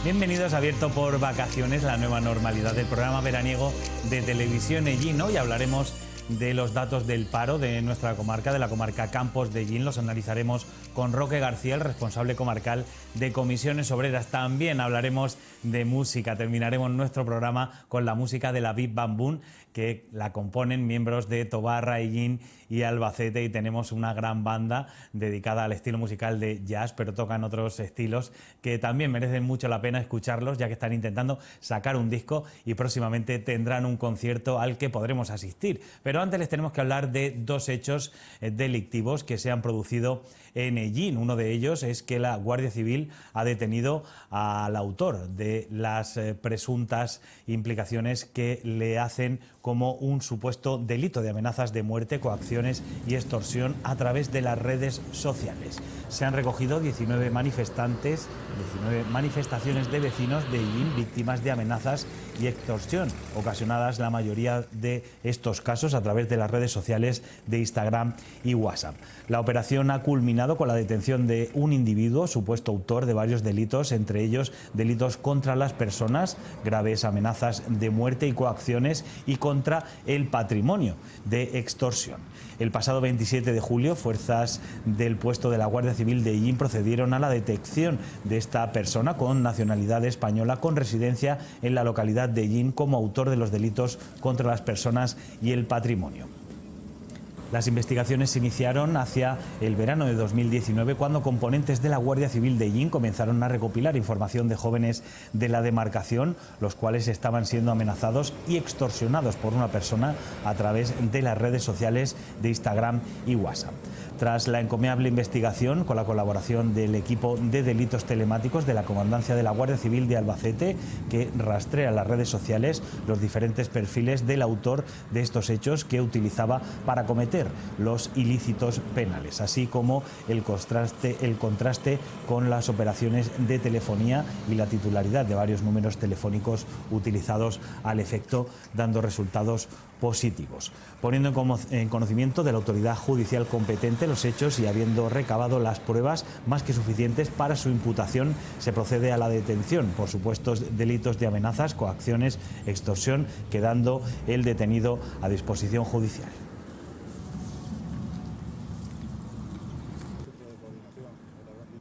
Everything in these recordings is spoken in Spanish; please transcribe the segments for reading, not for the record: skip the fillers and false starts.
Bienvenidos a Abierto por Vacaciones, la nueva normalidad del programa veraniego de Televisión Ellín. Hoy hablaremos de los datos del paro de nuestra comarca, de la comarca Campos de Ellín. Los analizaremos con Roque García, el responsable comarcal de Comisiones Obreras. También hablaremos de música. Terminaremos nuestro programa con la música de la Big Bang Boom, que la componen miembros de Tobarra, Ellín y Albacete, y tenemos una gran banda dedicada al estilo musical de jazz, pero tocan otros estilos que también merecen mucho la pena escucharlos, ya que están intentando sacar un disco y próximamente tendrán un concierto al que podremos asistir. Pero antes les tenemos que hablar de dos hechos delictivos que se han producido en Ellín. Uno de ellos es que la Guardia Civil ha detenido al autor de las presuntas implicaciones que le hacen como un supuesto delito de amenazas de muerte, coacciones y extorsión a través de las redes sociales. Se han recogido 19 manifestaciones de vecinos de Ellín víctimas de amenazas y extorsión, ocasionadas la mayoría de estos casos a través de las redes sociales de Instagram y WhatsApp. La operación ha culminado con la detención de un individuo, supuesto autor de varios delitos, entre ellos delitos contra las personas, graves amenazas de muerte y coacciones, y contra el patrimonio de extorsión. El pasado 27 de julio, fuerzas del puesto de la Guardia Civil de Ellín procedieron a la detección de esta persona con nacionalidad española, con residencia en la localidad de Ellín, como autor de los delitos contra las personas y el patrimonio. Las investigaciones se iniciaron hacia el verano de 2019, cuando componentes de la Guardia Civil de Ellín comenzaron a recopilar información de jóvenes de la demarcación, los cuales estaban siendo amenazados y extorsionados por una persona a través de las redes sociales de Instagram y WhatsApp. Tras la encomiable investigación, con la colaboración del equipo de delitos telemáticos de la Comandancia de la Guardia Civil de Albacete, que rastrea las redes sociales, los diferentes perfiles del autor de estos hechos que utilizaba para cometer los ilícitos penales, así como el contraste con las operaciones de telefonía y la titularidad de varios números telefónicos utilizados al efecto, dando resultados positivos. Poniendo en conocimiento de la autoridad judicial competente los hechos y habiendo recabado las pruebas más que suficientes para su imputación, se procede a la detención por supuestos delitos de amenazas, coacciones, extorsión, quedando el detenido a disposición judicial.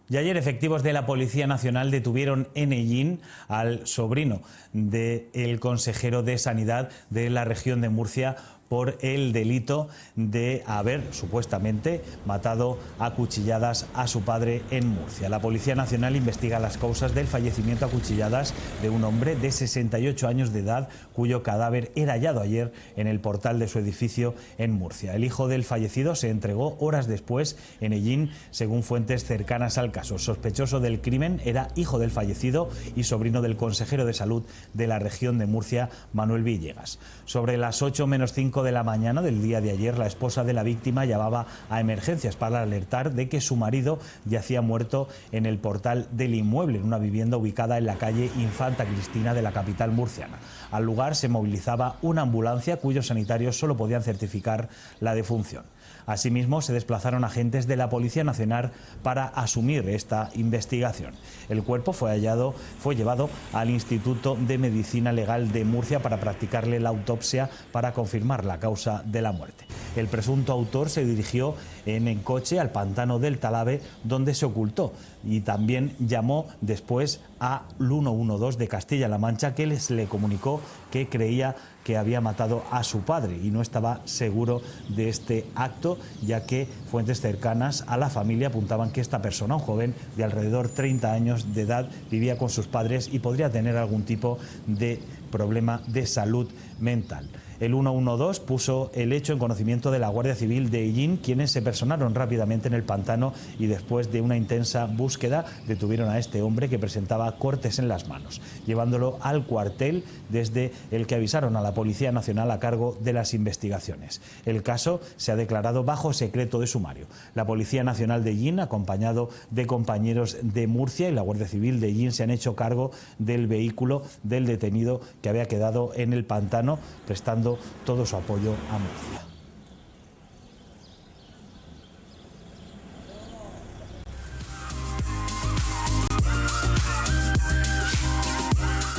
Y ayer efectivos de la Policía Nacional detuvieron en Ellín al sobrino del consejero de Sanidad de la región de Murcia por el delito de haber supuestamente matado a cuchilladas a su padre en Murcia. La Policía Nacional investiga las causas del fallecimiento a cuchilladas de un hombre de 68 años de edad, cuyo cadáver era hallado ayer en el portal de su edificio en Murcia. El hijo del fallecido se entregó horas después en Ellín, según fuentes cercanas al caso. Sospechoso del crimen era hijo del fallecido y sobrino del consejero de Salud de la región de Murcia, Manuel Villegas. Sobre las 8 menos 5 de la mañana del día de ayer, la esposa de la víctima llamaba a emergencias para alertar de que su marido yacía muerto en el portal del inmueble, en una vivienda ubicada en la calle Infanta Cristina de la capital murciana. Al lugar se movilizaba una ambulancia cuyos sanitarios solo podían certificar la defunción. Asimismo, se desplazaron agentes de la Policía Nacional para asumir esta investigación. El cuerpo fue llevado al Instituto de Medicina Legal de Murcia para practicarle la autopsia para confirmar la causa de la muerte. El presunto autor se dirigió en coche al pantano del Talave, donde se ocultó, y también llamó después al 112 de Castilla-La Mancha, que le comunicó que creía que había matado a su padre y no estaba seguro de este acto, ya que fuentes cercanas a la familia apuntaban que esta persona, un joven de alrededor 30 años de edad, vivía con sus padres y podría tener algún tipo de problema de salud mental. El 112 puso el hecho en conocimiento de la Guardia Civil de Ellín, quienes se personaron rápidamente en el pantano y después de una intensa búsqueda detuvieron a este hombre, que presentaba cortes en las manos, llevándolo al cuartel desde el que avisaron a la Policía Nacional a cargo de las investigaciones. El caso se ha declarado bajo secreto de sumario. La Policía Nacional de Ellín, acompañado de compañeros de Murcia, y la Guardia Civil de Ellín se han hecho cargo del vehículo del detenido, que había quedado en el pantano, prestando todo su apoyo a Murcia.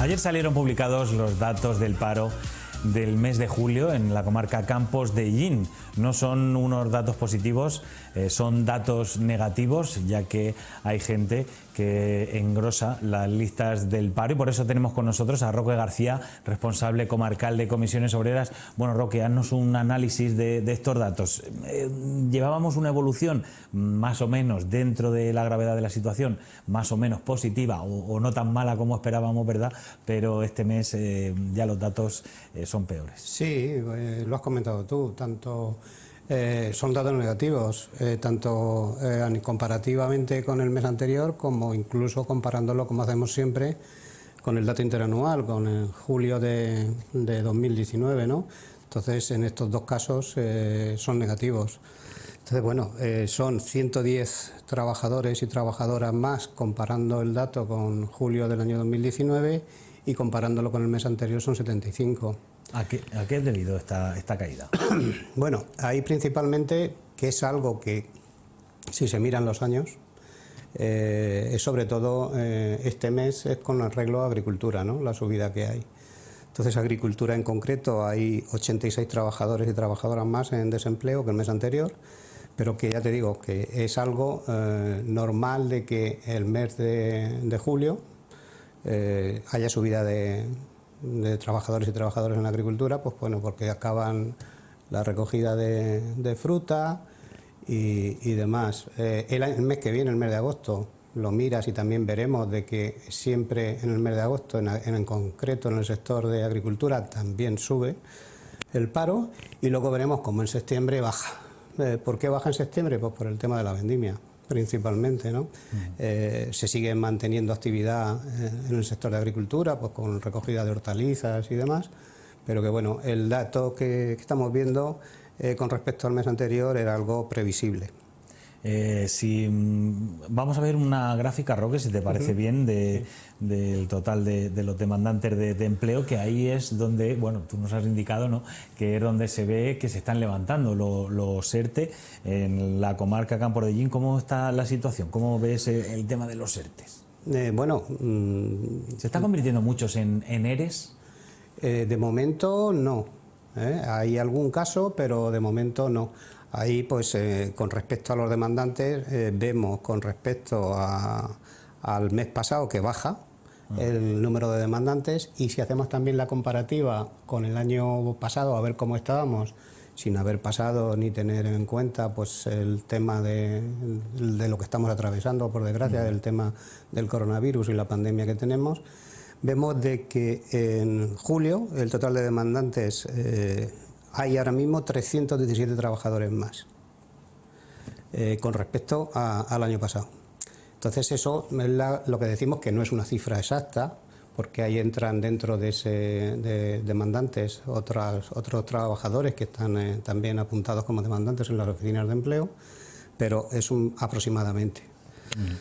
Ayer salieron publicados los datos del paro del mes de julio en la comarca Campos de Illín. No son unos datos positivos, son datos negativos, ya que hay gente que engrosa las listas del paro, y por eso tenemos con nosotros a Roque García, responsable comarcal de Comisiones Obreras. Bueno, Roque, haznos un análisis de estos datos. Llevábamos una evolución más o menos dentro de la gravedad de la situación, más o menos positiva o no tan mala como esperábamos, ¿verdad? Pero este mes ya los datos son peores. Sí, lo has comentado tú, tanto son datos negativos, tanto comparativamente con el mes anterior como incluso comparándolo, como hacemos siempre, con el dato interanual, con el julio de 2019, ¿no? Entonces, en estos dos casos son negativos. Entonces, bueno, son 110 trabajadores y trabajadoras más comparando el dato con julio del año 2019, y comparándolo con el mes anterior son 75. ¿A qué es debido esta caída? Bueno, ahí principalmente, que es algo que, si se miran los años, es sobre todo este mes es con arreglo a agricultura, ¿no? La subida que hay. Entonces, agricultura en concreto, hay 86 trabajadores y trabajadoras más en desempleo que el mes anterior, pero que ya te digo que es algo normal de que el mes de julio haya subida de trabajadores y trabajadoras en la agricultura, pues bueno, porque acaban la recogida de fruta y demás. El mes que viene, el mes de agosto, lo miras y también veremos de que siempre en el mes de agosto, en concreto en el sector de agricultura, también sube el paro, y luego veremos cómo en septiembre baja. ¿Por qué baja en septiembre? Pues por el tema de la vendimia, principalmente, ¿no? Se sigue manteniendo actividad en el sector de agricultura, pues con recogida de hortalizas y demás, pero que bueno, el dato que estamos viendo con respecto al mes anterior era algo previsible. Vamos a ver una gráfica, Roque, si te parece bien, del total de los demandantes de empleo, que ahí es donde, bueno, tú nos has indicado, ¿no?, que es donde se ve que se están levantando los ERTE en la comarca Campos de Illín. ¿Cómo está la situación? ¿Cómo ves el tema de los ERTEs? ¿Se están convirtiendo muchos en ERES? De momento no. Hay algún caso, pero de momento no. Ahí, pues, con respecto a los demandantes, vemos con respecto al mes pasado que baja el número de demandantes, y si hacemos también la comparativa con el año pasado, a ver cómo estábamos, sin haber pasado ni tener en cuenta pues el tema de lo que estamos atravesando, por desgracia, del tema del coronavirus y la pandemia que tenemos, vemos de que en julio el total de demandantes hay ahora mismo 317 trabajadores más con respecto al año pasado. Entonces, eso es lo que decimos, que no es una cifra exacta, porque ahí entran dentro de demandantes otros trabajadores que están también apuntados como demandantes en las oficinas de empleo, pero es aproximadamente.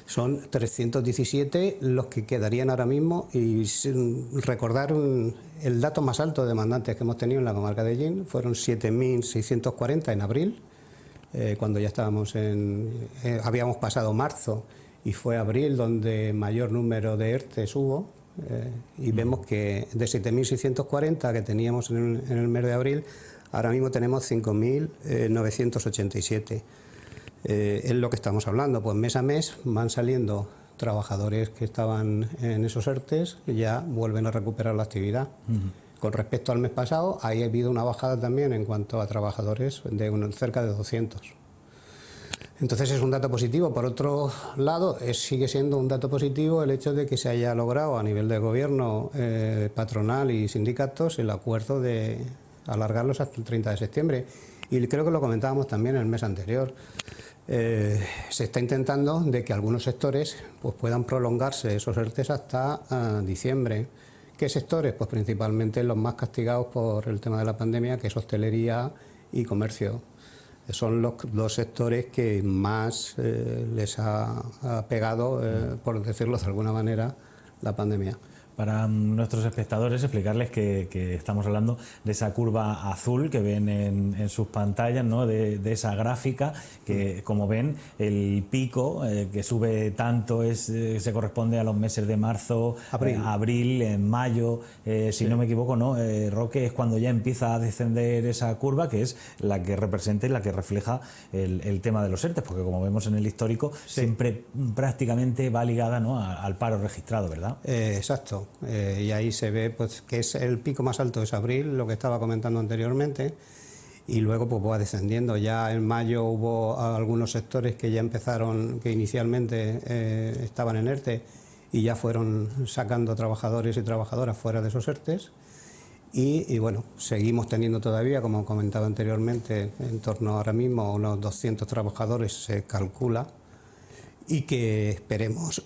Son 317 los que quedarían ahora mismo, y recordar el dato más alto de demandantes que hemos tenido en la comarca de Illín fueron 7.640 en abril, cuando ya estábamos habíamos pasado marzo y fue abril donde mayor número de ERTEs hubo, y vemos que de 7.640 que teníamos en el mes de abril, ahora mismo tenemos 5.987. Es lo que estamos hablando, pues mes a mes van saliendo trabajadores que estaban en esos ERTEs y ya vuelven a recuperar la actividad. Con respecto al mes pasado, ahí ha habido una bajada también en cuanto a trabajadores de cerca de 200. Entonces es un dato positivo. Por otro lado, sigue siendo un dato positivo el hecho de que se haya logrado a nivel de gobierno, patronal y sindicatos el acuerdo de alargarlos hasta el 30 de septiembre. Y creo que lo comentábamos también el mes anterior. Se está intentando de que algunos sectores pues puedan prolongarse esos ERTEs hasta diciembre. ¿Qué sectores? Pues principalmente los más castigados por el tema de la pandemia, que es hostelería y comercio. Son los dos sectores que más les ha pegado, por decirlo de alguna manera, la pandemia. Para nuestros espectadores, explicarles que estamos hablando de esa curva azul que ven en sus pantallas, ¿no? De esa gráfica que, como ven, el pico que sube tanto se corresponde a los meses de marzo, abril, en mayo, si no me equivoco, ¿no? Roque, es cuando ya empieza a descender esa curva, que es la que representa y la que refleja el tema de los ERTE, porque como vemos en el histórico, siempre prácticamente va ligada, ¿no? al paro registrado, ¿verdad? Exacto. Y ahí se ve pues que es el pico más alto es abril, lo que estaba comentando anteriormente, y luego pues va descendiendo. Ya en mayo hubo algunos sectores que ya empezaron, que inicialmente estaban en ERTE y ya fueron sacando trabajadores y trabajadoras fuera de esos ERTEs. Y bueno, seguimos teniendo todavía, como comentaba anteriormente, en torno ahora mismo a unos 200 trabajadores se calcula, y que esperemos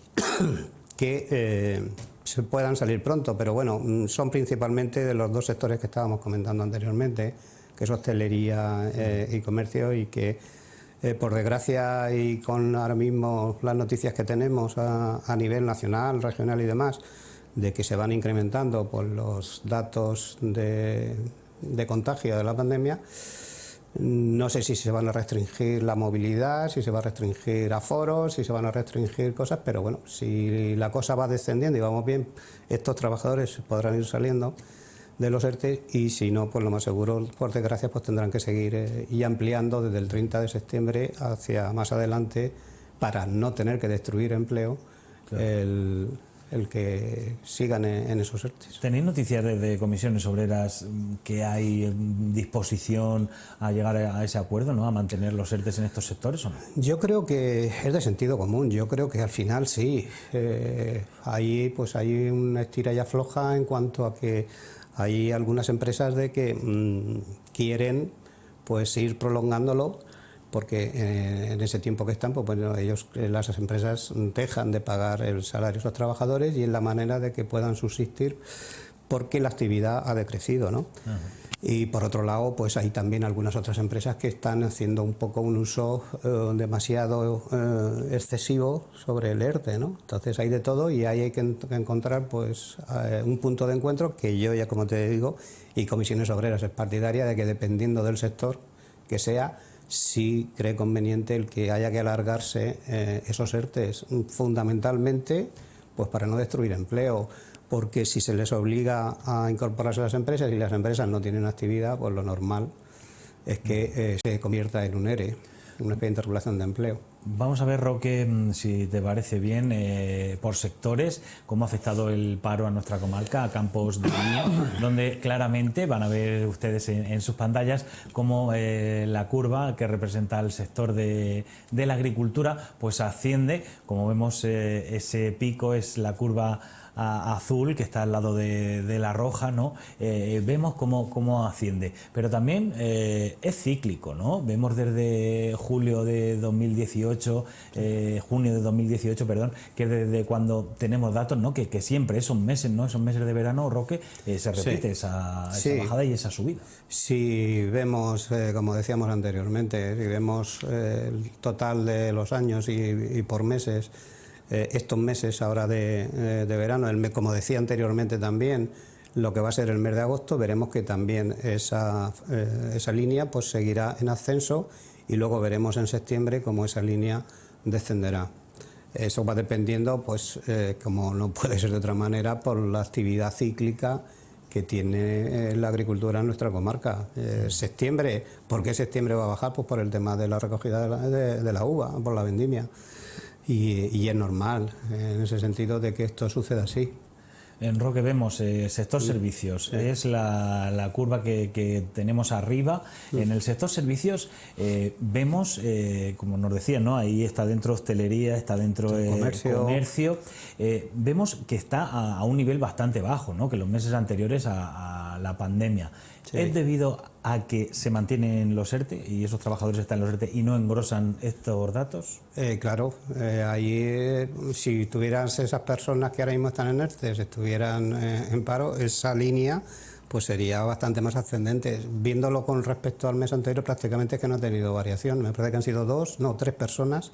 que se puedan salir pronto, pero bueno, son principalmente de los dos sectores que estábamos comentando anteriormente, que es hostelería y comercio, y que por desgracia, y con ahora mismo las noticias que tenemos a nivel nacional, regional y demás, de que se van incrementando por los datos de contagio de la pandemia, no sé si se van a restringir la movilidad, si se va a restringir aforos, si se van a restringir cosas, pero bueno, si la cosa va descendiendo y vamos bien, estos trabajadores podrán ir saliendo de los ERTE, y si no, pues lo más seguro, por desgracia, pues tendrán que seguir y ampliando desde el 30 de septiembre hacia más adelante, para no tener que destruir empleo, claro, el que sigan en esos ERTEs. ¿Tenéis noticias de comisiones obreras que hay disposición a llegar a ese acuerdo, ¿no? A mantener los ERTEs en estos sectores, o no? Yo creo que es de sentido común. Yo creo que al final sí. Ahí pues hay una estira y afloja en cuanto a que hay algunas empresas de que quieren pues ir prolongándolo, porque en ese tiempo que están, pues bueno, las empresas dejan de pagar el salario a esos trabajadores, y es la manera de que puedan subsistir, porque la actividad ha decrecido, ¿no? Y por otro lado, pues hay también algunas otras empresas que están haciendo un poco un uso demasiado excesivo sobre el ERTE, ¿no? Entonces hay de todo, y ahí hay que encontrar pues un punto de encuentro, que yo ya, como te digo, y Comisiones Obreras es partidaria de que, dependiendo del sector que sea, sí cree conveniente el que haya que alargarse esos ERTEs, fundamentalmente pues para no destruir empleo, porque si se les obliga a incorporarse a las empresas y las empresas no tienen actividad, pues lo normal es que se convierta en un ERE, una expediente de regulación de empleo. Vamos a ver, Roque, si te parece bien, por sectores, cómo ha afectado el paro a nuestra comarca, a Campos de Guía, donde claramente van a ver ustedes en sus pantallas cómo la curva que representa el sector de la agricultura pues asciende. Como vemos, ese pico es la curva azul, que está al lado de la roja, ¿no? Vemos cómo asciende, pero también es cíclico, ¿no? Vemos desde junio de 2018, perdón, que desde cuando tenemos datos, ¿no? Que siempre esos meses, ¿no? Esos meses de verano, Roque, se repite esa bajada y esa subida. Si vemos, como decíamos anteriormente, si vemos el total de los años y por meses, estos meses ahora de verano, como decía anteriormente también, lo que va a ser el mes de agosto, veremos que también esa línea pues seguirá en ascenso, y luego veremos en septiembre cómo esa línea descenderá. Eso va dependiendo, pues como no puede ser de otra manera, por la actividad cíclica que tiene la agricultura en nuestra comarca. Septiembre, ¿por qué septiembre va a bajar? Pues por el tema de la recogida de la uva, por la vendimia. Y es normal, en ese sentido, de que esto suceda así. En Roque vemos sector servicios, es la curva que tenemos arriba. En el sector servicios vemos, como nos decían, ¿no? Ahí está dentro hostelería, está dentro comercio. Vemos que está a un nivel bastante bajo, ¿no? Que los meses anteriores a la pandemia. Sí. ¿Es debido a que se mantienen los ERTE y esos trabajadores están en los ERTE y no engrosan estos datos? Claro, ahí si tuvieras esas personas que ahora mismo están en ERTE, si estuvieran en paro, esa línea pues sería bastante más ascendente. Viéndolo con respecto al mes anterior, prácticamente es que no ha tenido variación. Me parece que han sido 3 personas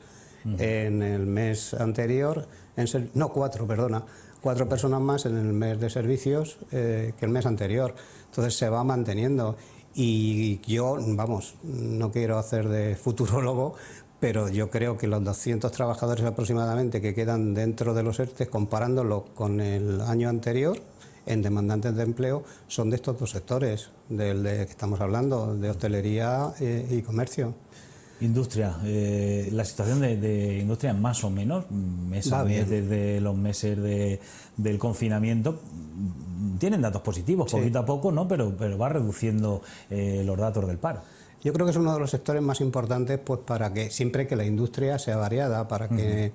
en el mes anterior, 4, perdona. 4 personas más en el mes de servicios que el mes anterior. Entonces se va manteniendo. Y yo, vamos, no quiero hacer de futurólogo, pero yo creo que los 200 trabajadores aproximadamente que quedan dentro de los ERTE, comparándolo con el año anterior, en demandantes de empleo, son de estos dos sectores del de que estamos hablando, de hostelería y comercio. Industria, la situación de industria más o menos, mes a mes, desde los meses del confinamiento, tienen datos positivos, sí, poquito a poco, ¿no? Pero va reduciendo los datos del paro. Yo creo que es uno de los sectores más importantes, pues para que siempre que la industria sea variada, para que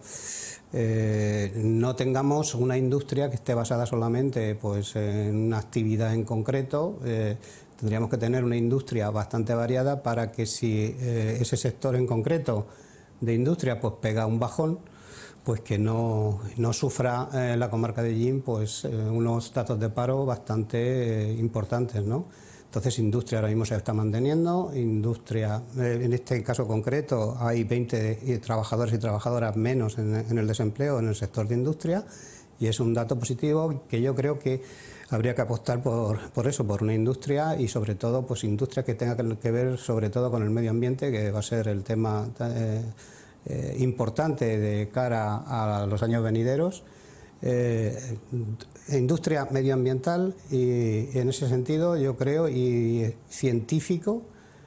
no tengamos una industria que esté basada solamente pues en una actividad en concreto. Tendríamos que tener una industria bastante variada para que si ese sector en concreto de industria pues pega un bajón, pues que no sufra la comarca de Ellín pues unos datos de paro bastante importantes, ¿no? Entonces industria ahora mismo se está manteniendo, industria, en este caso concreto hay 20 trabajadores y trabajadoras menos en el desempleo en el sector de industria, y es un dato positivo que yo creo que habría que apostar por eso, por una industria, y sobre todo pues industria que tenga que ver sobre todo con el medio ambiente, que va a ser el tema importante de cara a los años venideros. Industria medioambiental, y en ese sentido yo creo, y científico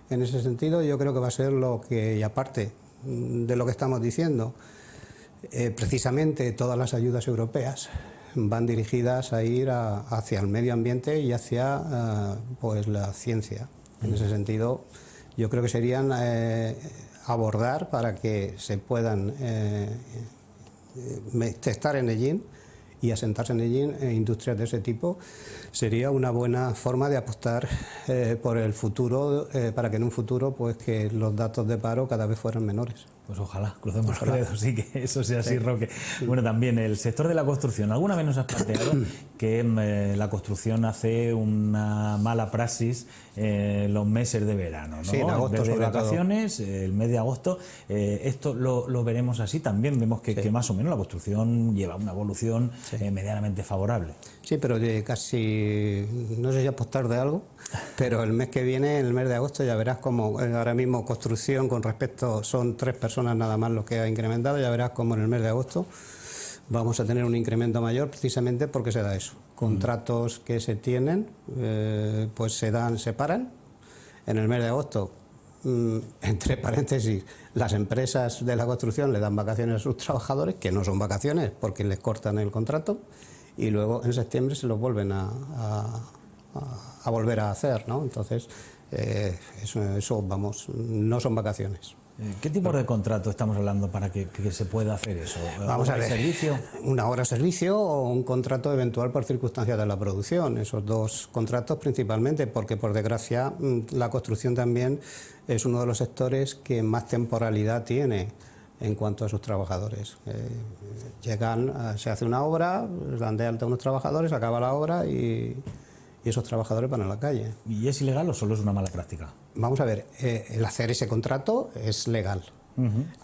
en ese sentido, yo creo que va a ser lo que, y aparte de lo que estamos diciendo, precisamente todas las ayudas europeas van dirigidas a ir hacia el medio ambiente y hacia pues la ciencia. En ese sentido yo creo que serían abordar para que se puedan testar en Ellín y asentarse en Ellín industrias de ese tipo. Sería una buena forma de apostar por el futuro, para que en un futuro pues que los datos de paro cada vez fueran menores. Pues ojalá, crucemos los dedos, sí, que eso sea así, Roque. Bueno, también el sector de la construcción. ¿Alguna vez nos has planteado que la construcción hace una mala praxis los meses de verano, ¿no? Sí, en agosto, de vacaciones, el mes de agosto. Esto lo veremos así también. Vemos que más o menos la construcción lleva una evolución medianamente favorable. Sí, pero casi, no sé si apostar de algo, pero el mes que viene, en el mes de agosto, ya verás como ahora mismo construcción con respecto, son 3 personas nada más lo que ha incrementado, ya verás como en el mes de agosto vamos a tener un incremento mayor, precisamente porque se da eso. Contratos que se tienen, pues se paran. En el mes de agosto, entre paréntesis, las empresas de la construcción le dan vacaciones a sus trabajadores, que no son vacaciones porque les cortan el contrato, y luego en septiembre se los vuelven a volver a hacer, ¿no? Entonces, eso, vamos, no son vacaciones. ¿Qué tipo de contrato estamos hablando para que se pueda hacer eso? Vamos a ver, servicio? Una hora de servicio o un contrato eventual por circunstancias de la producción. Esos 2 contratos principalmente, porque por desgracia la construcción también es uno de los sectores que más temporalidad tiene en cuanto a sus trabajadores. Llegan, se hace una obra, dan de alta a unos trabajadores, acaba la obra y esos trabajadores van a la calle. ¿Y es ilegal o solo es una mala práctica? Vamos a ver, el hacer ese contrato es legal.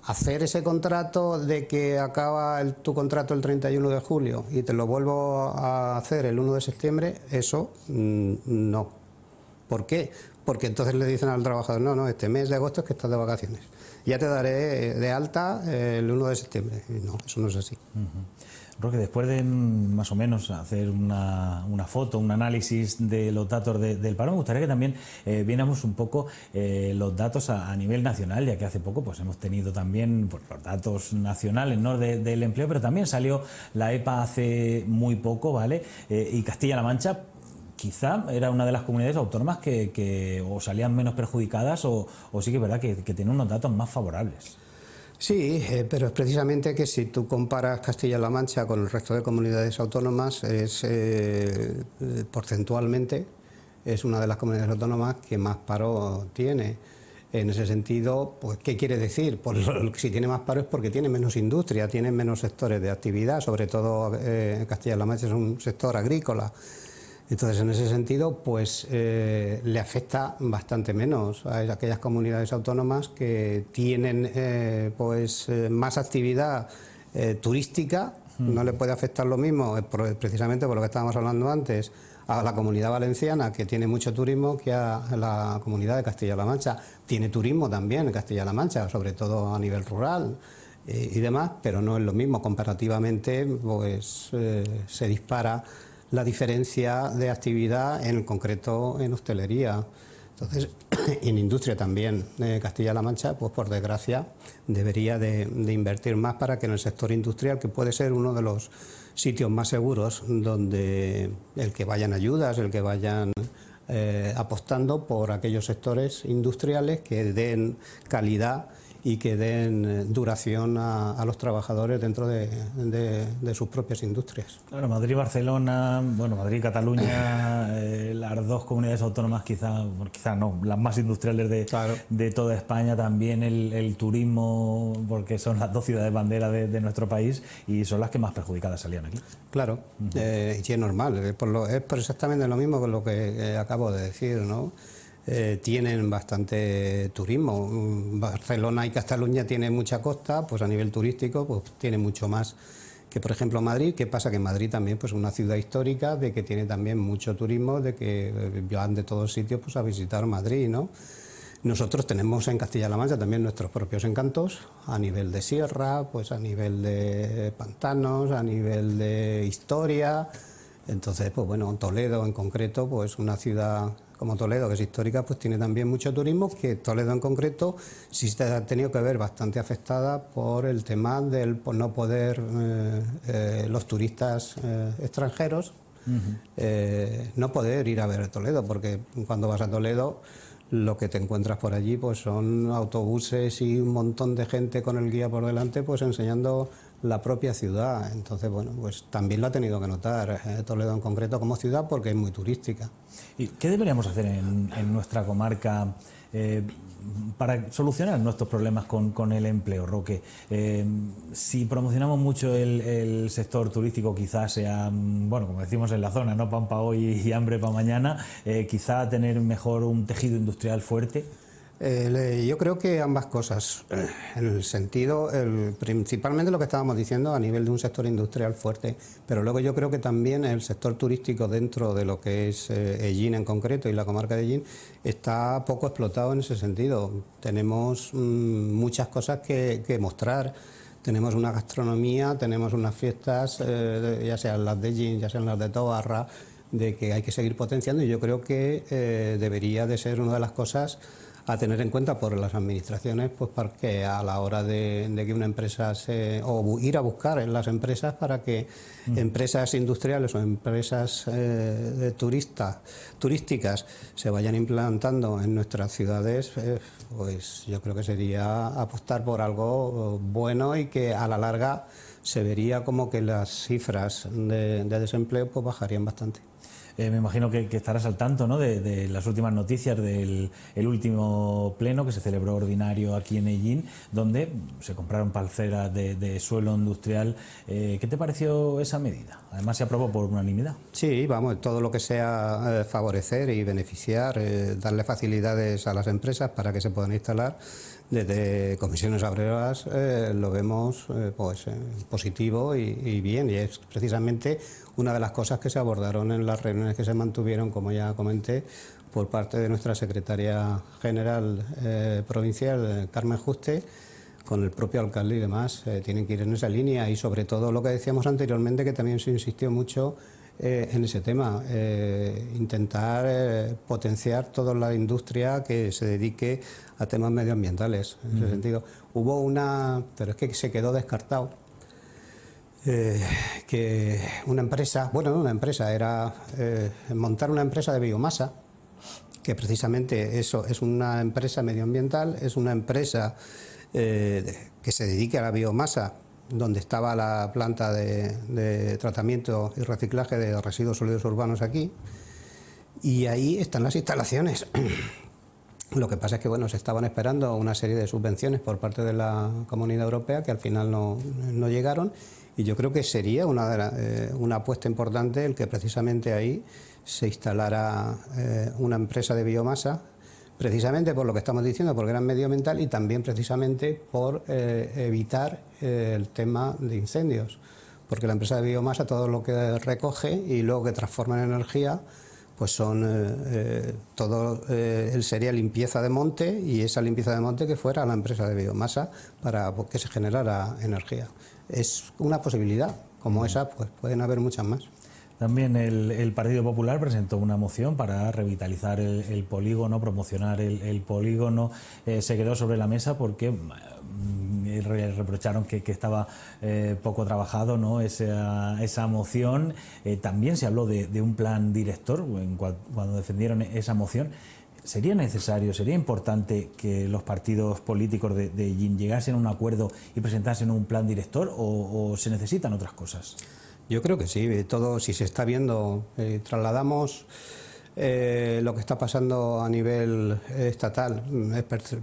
Hacer ese contrato de que acaba tu contrato el 31 de julio y te lo vuelvo a hacer el 1 de septiembre, eso no. ¿Por qué? Porque entonces le dicen al trabajador, no, este mes de agosto es que estás de vacaciones. Ya te daré de alta el 1 de septiembre. No, eso no es así. Roque, después de más o menos hacer una foto, un análisis de los datos del paro, me gustaría que también viéramos un poco los datos a nivel nacional, ya que hace poco pues hemos tenido también pues, los datos nacionales, ¿no? del empleo, pero también salió la EPA hace muy poco, ¿vale? Y Castilla-La Mancha quizá era una de las comunidades autónomas que o salían menos perjudicadas o sí que es verdad que tiene unos datos más favorables. Sí, pero es precisamente que si tú comparas Castilla-La Mancha con el resto de comunidades autónomas, porcentualmente es una de las comunidades autónomas que más paro tiene. En ese sentido, pues, ¿qué quiere decir? Pues, si tiene más paro es porque tiene menos industria, tiene menos sectores de actividad, sobre todo Castilla-La Mancha es un sector agrícola. Entonces, en ese sentido, pues le afecta bastante menos a aquellas comunidades autónomas que tienen más actividad turística No le puede afectar lo mismo, precisamente por lo que estábamos hablando antes, a la Comunidad Valenciana, que tiene mucho turismo, que a la Comunidad de Castilla-La Mancha. Tiene turismo también en Castilla-La Mancha, sobre todo a nivel rural y demás, pero no es lo mismo. Comparativamente, pues se dispara la diferencia de actividad, en concreto en hostelería. Entonces, en industria también, Castilla-La Mancha, pues por desgracia, debería de invertir más para que en el sector industrial, que puede ser uno de los sitios más seguros, donde el que vayan ayudas, el que vayan apostando por aquellos sectores industriales que den calidad y que den duración a los trabajadores dentro de sus propias industrias. Claro, Madrid, Barcelona, bueno, Madrid, Cataluña, las dos comunidades autónomas quizá no, las más industriales claro, de toda España, también el turismo, porque son las dos ciudades bandera de nuestro país y son las que más perjudicadas salían aquí. Claro, y es normal, es por exactamente lo mismo que lo que acabo de decir, ¿no? Tienen bastante turismo. Barcelona y Cataluña tienen mucha costa, pues a nivel turístico pues tiene mucho más que, por ejemplo, Madrid. ¿Qué pasa? Que Madrid también pues, es una ciudad histórica, de que tiene también mucho turismo, de que van de todos sitios pues, a visitar Madrid, ¿no? Nosotros tenemos en Castilla-La Mancha también nuestros propios encantos, a nivel de sierra, pues a nivel de pantanos, a nivel de historia. Entonces, pues bueno, Toledo en concreto, pues una ciudad como Toledo, que es histórica, pues tiene también mucho turismo, que Toledo en concreto sí se ha tenido que ver bastante afectada por el tema del por no poder los turistas extranjeros no poder ir a ver Toledo, porque cuando vas a Toledo lo que te encuentras por allí pues son autobuses y un montón de gente con el guía por delante pues enseñando la propia ciudad. Entonces, bueno, pues también lo ha tenido que notar Toledo en concreto como ciudad, porque es muy turística. ¿Y qué deberíamos hacer en nuestra comarca para solucionar nuestros problemas con el empleo, Roque? Si promocionamos mucho el sector turístico, quizás sea, bueno, como decimos en la zona, no pan para hoy y hambre para mañana, quizá tener mejor un tejido industrial fuerte. Yo creo que ambas cosas, en el sentido, principalmente lo que estábamos diciendo a nivel de un sector industrial fuerte, pero luego yo creo que también el sector turístico dentro de lo que es Ellín en concreto y la comarca de Ellín está poco explotado en ese sentido. Tenemos muchas cosas que mostrar. Tenemos una gastronomía, tenemos unas fiestas, ya sean las de Ellín, ya sean las de Tobarra, de que hay que seguir potenciando, y yo creo que debería de ser una de las cosas a tener en cuenta por las administraciones, pues para que a la hora de que una empresa o ir a buscar en las empresas para que empresas industriales o empresas turísticas se vayan implantando en nuestras ciudades, pues yo creo que sería apostar por algo bueno y que a la larga se vería como que las cifras de desempleo pues bajarían bastante. Me imagino que estarás al tanto, ¿no?, de las últimas noticias del último pleno que se celebró ordinario aquí en Ellín, donde se compraron parcelas de suelo industrial. ¿Qué te pareció esa medida? Además se aprobó por unanimidad. Sí, vamos, todo lo que sea favorecer y beneficiar, darle facilidades a las empresas para que se puedan instalar. Desde Comisiones Obreras lo vemos positivo y bien, y es precisamente una de las cosas que se abordaron en las reuniones que se mantuvieron, como ya comenté, por parte de nuestra secretaria general provincial, Carmen Juste, con el propio alcalde y demás. Tienen que ir en esa línea, y sobre todo lo que decíamos anteriormente, que también se insistió mucho en ese tema, intentar potenciar toda la industria que se dedique a temas medioambientales. En ese sentido, hubo pero es que se quedó descartado, que una empresa, bueno, no una empresa, era montar una empresa de biomasa, que precisamente eso es una empresa medioambiental, es una empresa que se dedique a la biomasa, donde estaba la planta de tratamiento y reciclaje de residuos sólidos urbanos aquí, y ahí están las instalaciones. Lo que pasa es que bueno, se estaban esperando una serie de subvenciones por parte de la Comunidad Europea que al final no llegaron, y yo creo que sería una apuesta importante el que precisamente ahí se instalara una empresa de biomasa, precisamente por lo que estamos diciendo, porque era medioambiental, y también precisamente por evitar el tema de incendios, porque la empresa de biomasa todo lo que recoge y luego que transforma en energía, pues son sería limpieza de monte, y esa limpieza de monte que fuera a la empresa de biomasa para que se generara energía. Es una posibilidad, como esa pues pueden haber muchas más. También el Partido Popular presentó una moción para revitalizar el polígono, promocionar el polígono. Se quedó sobre la mesa porque reprocharon que estaba poco trabajado, ¿no?, esa moción. También se habló de un plan director cuando defendieron esa moción. ¿Sería necesario, sería importante que los partidos políticos de Ellín llegasen a un acuerdo y presentasen un plan director, o se necesitan otras cosas? Yo creo que sí, todo si se está viendo, trasladamos lo que está pasando a nivel estatal,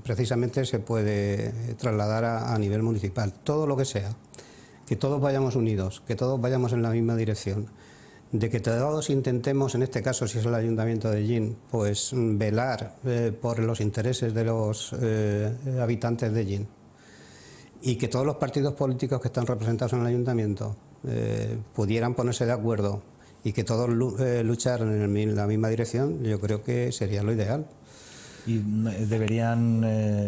precisamente se puede trasladar a nivel municipal, todo lo que sea, que todos vayamos unidos, que todos vayamos en la misma dirección, de que todos intentemos, en este caso si es el Ayuntamiento de Ellín, pues velar por los intereses de los habitantes de Ellín, y que todos los partidos políticos que están representados en el Ayuntamiento pudieran ponerse de acuerdo y que todos lucharan en la misma dirección. Yo creo que sería lo ideal. Y deberían,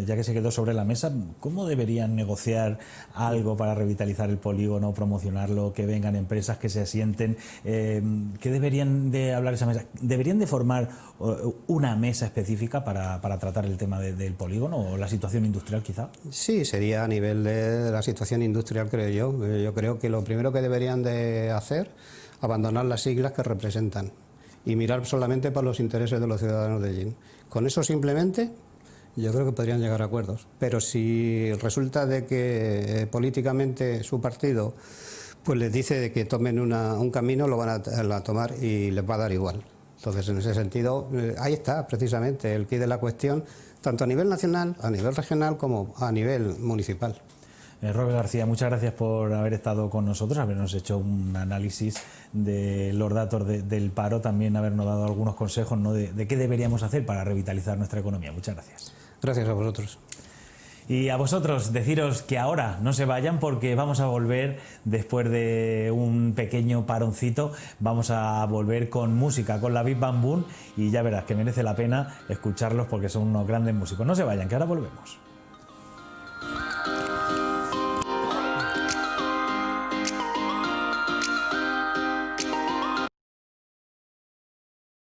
ya que se quedó sobre la mesa, ¿cómo deberían negociar algo para revitalizar el polígono, promocionarlo, que vengan empresas, que se asienten? ¿Qué deberían de hablar esa mesa? ¿Deberían de formar una mesa específica para tratar el tema del polígono o la situación industrial quizá? Sí, sería a nivel de la situación industrial, creo yo. Yo creo que lo primero que deberían de hacer, abandonar las siglas que representan y mirar solamente por los intereses de los ciudadanos de Ellín. Con eso simplemente yo creo que podrían llegar a acuerdos. Pero si resulta de que políticamente su partido pues les dice de que tomen un camino, lo van a tomar y les va a dar igual. Entonces, en ese sentido, ahí está precisamente el quid de la cuestión, tanto a nivel nacional, a nivel regional como a nivel municipal. Robert García, muchas gracias por haber estado con nosotros, habernos hecho un análisis de los datos del paro, también habernos dado algunos consejos, ¿no?, de qué deberíamos hacer para revitalizar nuestra economía. Muchas gracias. Gracias a vosotros. Y a vosotros, deciros que ahora no se vayan, porque vamos a volver después de un pequeño paroncito. Vamos a volver con música, con la Big Bang Boom, y ya verás que merece la pena escucharlos porque son unos grandes músicos. No se vayan, que ahora volvemos.